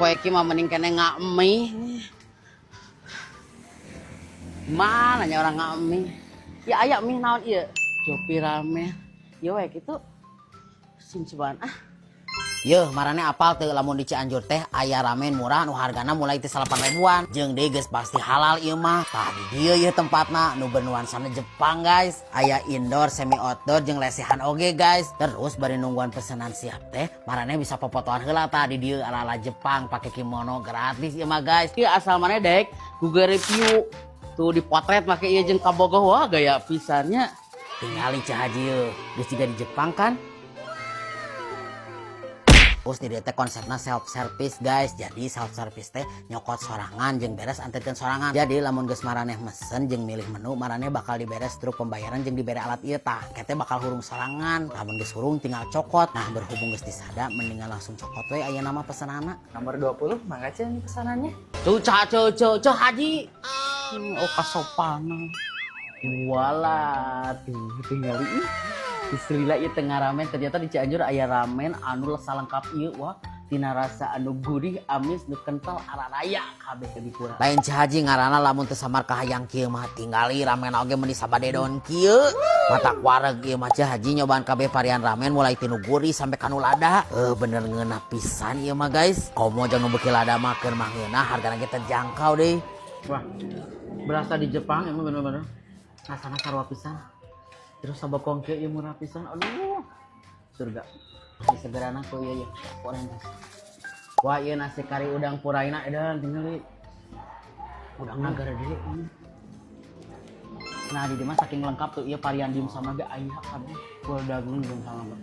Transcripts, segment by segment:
poe ki mah mending kene ngami. Mana nya orang ngami? Ya aya mie naon ieu? Jopi ramen. Ieu we kitu. Sim cobaan ah. Yeuh, marane apal teu lamun di Cianjur teh aya ramen murah nu hargana mulai ti 8.000-an. Jeung deui geus pasti halal ieu mah. Tah di dieu ieu tempatna nu bernuansana Jepang guys. Aya indoor, semi outdoor jeung lesehan oge guys. Terus bari nungguan pesanan siap teh, marane bisa popotoan heula tah di dieu ala-ala Jepang pake kimono gratis ieu mah guys. Ieu asal mana dek Google review. Tuh dipotret make ieu jeung kabogoh wah gaya pisannya. Tingali Cah Haji yeuh, geus juga di Jepang kan? Terus di teh konsepnya self service guys. Jadi self service teh nyokot sorangan jeung beres anterkeun sorangan. Jadi lamun geus maraneh mesen jeung milih menu, maraneh bakal diberes truk pembayaran jeung dibere alat ieu tah. Kete bakal hurung sorangan. Lamun geus hurung tinggal cokot. Nah, berhubung geus disada mendingan langsung cokot we aya nama pesanana. Nomor 20, mangga cenah pesanannya. Cah Haji. Oh kasopana. Walah, tuh tinggal ih. Bismillah ieu tengah ramen ternyata di Cianjur aya ramen anu salengkap ieu wah tina rasa anu gurih amis nu kental araraya kabeh teh dikurang. Lain Cah Haji ngaranna lamun teu samar kahayang kieu mah tingali ramen oge mun disabadedon kieu. Mata wareg ieu mah Cah Haji nyobaan kabeh varian ramen mulai tinu gurih sampai kanu lada. Bener ngeunah pisan ieu mah guys. Komo jeung nu beuki lada mah keur mah ngeunah hargana ge terjangkau deui. Wah, berasa di Jepang emang bener-bener. Rasana sarua pisan. Terus sabokong kieu murah pisan. Aduh. Surga. Di segerana ku ieu orange. Wah, ieu nasi kari udang puraina edan tingali. Udang nagara deui. Nah, di dieu mah saking lengkap tuh ieu varian dimsum ge aya kabeh. Kul daging jeung sama.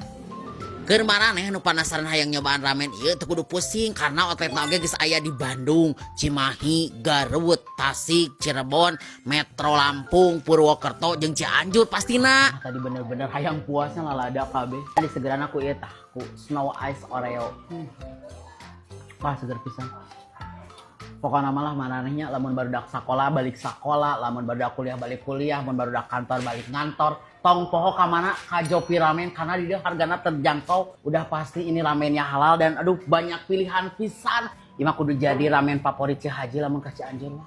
Keur maraneh nu penasaran hayang nyobaan ramen ieu teu kudu pusing karena outletna oge geus aya di Bandung, Cimahi, Garut, Tasik, Cirebon, Metro Lampung, Purwokerto jeung Cianjur pastina. Nah, tadi bener-bener hayang puasnya lalada kabeh. Di segeran aku ieu tah ku Snow Ice Oreo. Wah, seger pisan. Pokoknya malah mananehnya lamun barudak sakola balik sakola, lamun barudak kuliah balik kuliah, lamun barudak kantor balik ngantor. Tong poho ka mana ka Jopi Ramen karena di dieu hargana terjangkau. Udah pasti ini ramennya halal dan aduh banyak pilihan pisan. Ieu mah kudu jadi ramen favorit Cah Haji lamun ka Cianjur mah.